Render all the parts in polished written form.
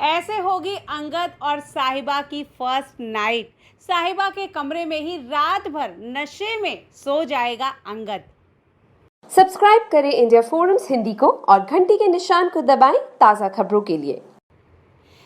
ऐसे होगी अंगद और साहिबा की फर्स्ट नाइट। साहिबा के कमरे में ही रात भर नशे में सो जाएगा अंगद। सब्सक्राइब करें इंडिया फोरम्स हिंदी को और घंटी के निशान को दबाएं ताज़ा खबरों के लिए।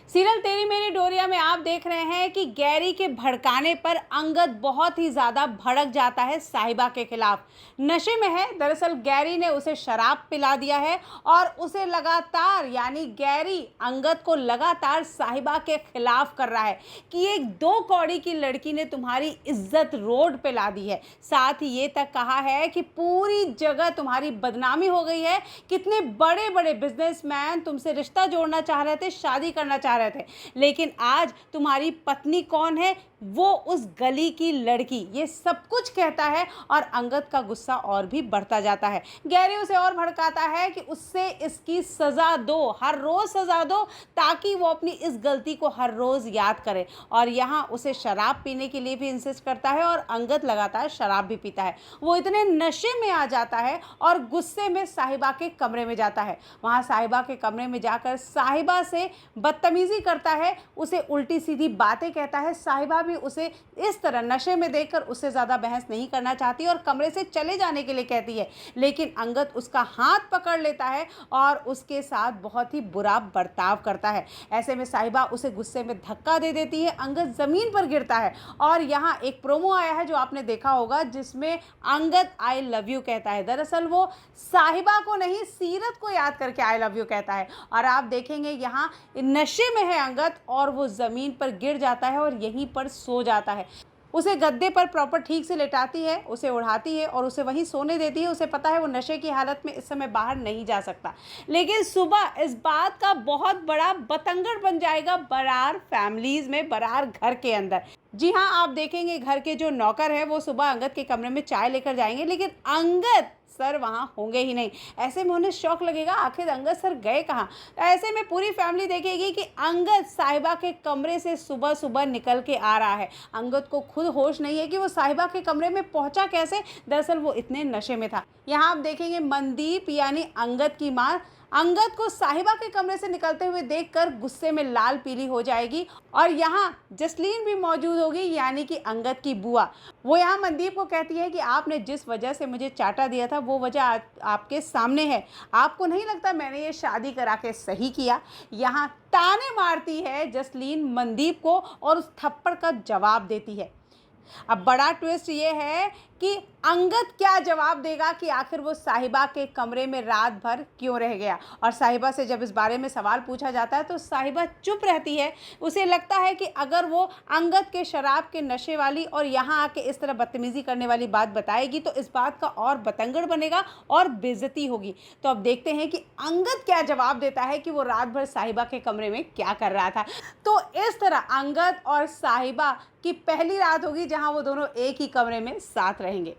सीरियल तेरी मेरी डोरिया में आप देख रहे हैं कि गैरी के भड़काने पर अंगद बहुत ही ज़्यादा भड़क जाता है साहिबा के खिलाफ। नशे में है, दरअसल गैरी ने उसे शराब पिला दिया है और उसे लगातार यानी गैरी अंगद को लगातार साहिबा के खिलाफ कर रहा है कि एक 2 कौड़ी की लड़की ने तुम्हारी इज्जत रोड पे ला दी है। साथ ही ये तक कहा है कि पूरी जगह तुम्हारी बदनामी हो गई है, कितने बड़े बड़े बिजनेसमैन तुमसे रिश्ता जोड़ना चाह रहे थे, शादी करना चाह रहे थे, लेकिन आज तुम्हारी पत्नी कौन है? वो उस गली की लड़की। ये सब कुछ कहता है और अंगद का गुस्सा और भी बढ़ता जाता है। गैरी उसे और भड़काता है कि उससे इसकी सजा दो, हर रोज सजा दो, ताकि वो अपनी इस गलती को हर रोज याद करे। और यहाँ उसे शराब पीने के लिए भी इंसिस्ट करता है और अंगद लगातार शराब भी पीता है। वो इतने नशे में आ जाता है और गुस्से में साहिबा के कमरे में जाता है। वहाँ साहिबा के कमरे में जाकर साहिबा से बदतमीजी करता है, उसे उल्टी सीधी बातें कहता है। साहिबा भी उसे इस तरह नशे में देखकर उससे ज़्यादा बहस नहीं करना चाहती और कमरे से चले जाने के लिए कहती है, लेकिन अंगद उसका हाथ पकड़ लेता है और उसके साथ बहुत ही बुरा बर्ताव करता है। ऐसे में साहिबा उसे गुस्से में धक्का दे देती है, अंगद ज़मीन पर गिरता है। और यहाँ एक प्रोमो आया है जो आपने देखा होगा, जिसमें अंगद आई लव यू कहता है। दरअसल वो साहिबा को नहीं, सीरत को याद करके आई लव यू कहता है। और आप देखेंगे यहाँ नशे में है अंगद और वो ज़मीन पर गिर जाता है और यहीं पर सो जाता है। उसे गद्दे पर प्रॉपर ठीक से लेटाती है, उसे उड़ाती है और उसे वहीं सोने देती है। उसे पता है वो नशे की हालत में इस समय बाहर नहीं जा सकता, लेकिन सुबह इस बात का बहुत बड़ा बतंगड़ बन जाएगा बरार फैमिलीज में, बरार घर के अंदर। जी हाँ, आप देखेंगे घर के जो नौकर है वो सुबह अंगद के कमरे में चाय लेकर जाएंगे, लेकिन अंगद सर वहाँ होंगे ही नहीं। ऐसे में उन्हें शौक लगेगा, आखिर अंगद सर गए कहाँ। ऐसे में पूरी फैमिली देखेगी कि अंगद साहिबा के कमरे से सुबह सुबह निकल के आ रहा है। अंगद को खुद होश नहीं है कि वो साहिबा के कमरे में पहुंचा कैसे, दरअसल वो इतने नशे में था। यहाँ आप देखेंगे मनदीप यानी अंगद की माँ अंगद को साहिबा के कमरे से निकलते हुए देखकर गुस्से में लाल पीली हो जाएगी। और यहाँ जसलीन भी मौजूद होगी यानी कि अंगद की बुआ। वो यहाँ मनदीप को कहती है कि आपने जिस वजह से मुझे चाटा दिया था वो वजह आपके सामने है। आपको नहीं लगता मैंने ये शादी करा के सही किया? यहाँ ताने मारती है जसलीन मनदीप को और उस थप्पड़ का जवाब देती है। अब बड़ा ट्विस्ट ये है कि अंगद क्या जवाब देगा कि आखिर वो साहिबा के कमरे में रात भर क्यों रह गया। और साहिबा से जब इस बारे में सवाल पूछा जाता है तो साहिबा चुप रहती है। उसे लगता है कि अगर वो अंगद के शराब के नशे वाली और यहाँ आके इस तरह बदतमीजी करने वाली बात बताएगी तो इस बात का और बतंगड़ बनेगा और बेइज्जती होगी। तो अब देखते हैं कि अंगद क्या जवाब देता है कि वो रात भर साहिबा के कमरे में क्या कर रहा था। तो इस तरह अंगद और साहिबा की पहली रात होगी जहाँ वो दोनों एक ही कमरे में साथ रहेंगे।